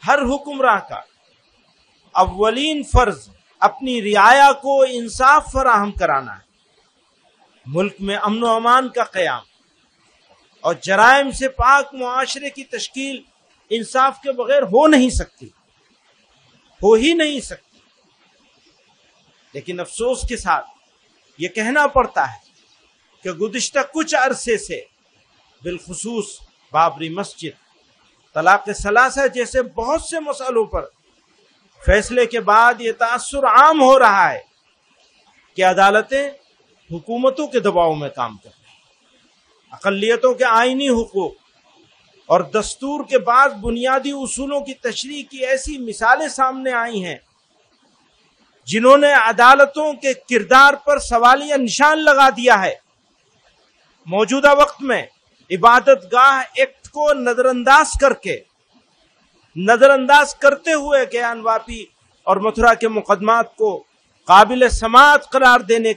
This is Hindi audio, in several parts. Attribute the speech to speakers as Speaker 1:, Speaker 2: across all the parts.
Speaker 1: हर हुक्मरां का अव्वलीन फर्ज अपनी रियाया को इंसाफ फराहम कराना है। मुल्क में अमन व अमान का क़याम और जराइम से पाक मुआशरे की तश्कील इंसाफ के बगैर हो नहीं सकती, हो ही नहीं सकती। लेकिन अफसोस के साथ ये कहना पड़ता है कि गुज़िश्ता कुछ अरसे से बिलखुसूस बाबरी मस्जिद, तलाक़ सलासा जैसे बहुत से मसलों पर फैसले के बाद ये तासुर आम हो रहा है कि अदालतें हुकूमतों के दबाव में काम कर रही हैं। अक़लियतों के आईनी हुकूक और दस्तूर के बाद बुनियादी उसूलों की तशरीह की ऐसी मिसालें सामने आई हैं जिन्होंने अदालतों के किरदार पर सवालिया निशान लगा दिया है। मौजूदा वक्त में इबादत गाह एक्ट को नजरअंदाज करते हुए ज्ञानवापी और मथुरा के मुकदमात को काबिल समाअत करार देने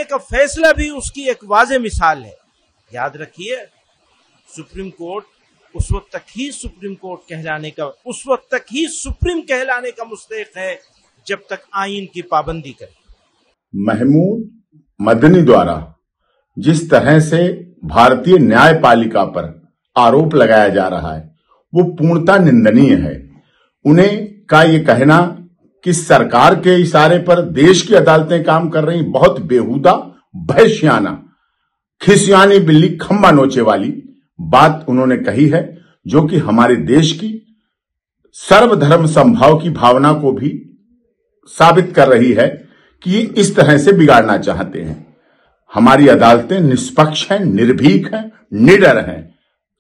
Speaker 1: का फैसला भी उसकी एक वाज़ेह मिसाल है। याद रखिए, सुप्रीम कोर्ट उस वक्त तक ही सुप्रीम कहलाने का मुस्तहिक है जब तक आईन की पाबंदी करे।
Speaker 2: महमूद मदनी द्वारा जिस तरह से भारतीय न्यायपालिका पर आरोप लगाया जा रहा है वो पूर्णतः निंदनीय है। उन्हें का ये कहना कि सरकार के इशारे पर देश की अदालतें काम कर रही, बहुत बेहुदा, भैंसियाना, खिसियानी बिल्ली खंबा नोचे वाली बात उन्होंने कही है, जो कि हमारे देश की सर्वधर्म समभाव की भावना को भी साबित कर रही है कि ये इस तरह से बिगाड़ना चाहते हैं। हमारी अदालतें निष्पक्ष हैं, निर्भीक हैं, निडर हैं,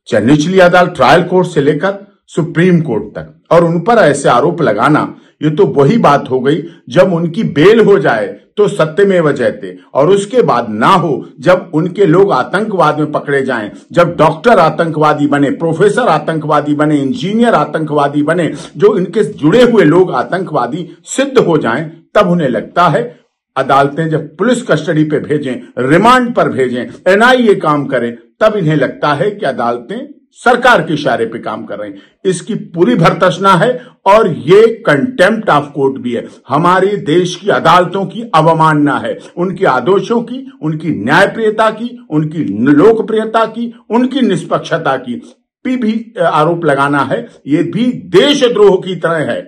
Speaker 2: चाहे निचली अदालत ट्रायल कोर्ट से लेकर सुप्रीम कोर्ट तक। और उन पर ऐसे आरोप लगाना, ये तो वही बात हो गई जब उनकी बेल हो जाए तो सत्यमेव जयते, और उसके बाद ना हो जब उनके लोग आतंकवाद में पकड़े जाएं, जब डॉक्टर आतंकवादी बने, प्रोफेसर आतंकवादी बने, इंजीनियर आतंकवादी बने, जो इनके जुड़े हुए लोग आतंकवादी सिद्ध हो जाएं, तब उन्हें लगता है अदालतें जब पुलिस कस्टडी पे भेजें, रिमांड पर भेजें, एनआईए काम करे, तब इन्हें लगता है कि अदालतें सरकार के इशारे पे काम कर रही हैं। इसकी पूरी भर्त्सना है और ये कंटेम्प्ट ऑफ कोर्ट भी है। हमारे देश की अदालतों की अवमानना है, उनके आदर्शों की, उनकी न्यायप्रियता की, उनकी लोकप्रियता की, उनकी निष्पक्षता की भी आरोप लगाना है। ये भी देशद्रोह की तरह है।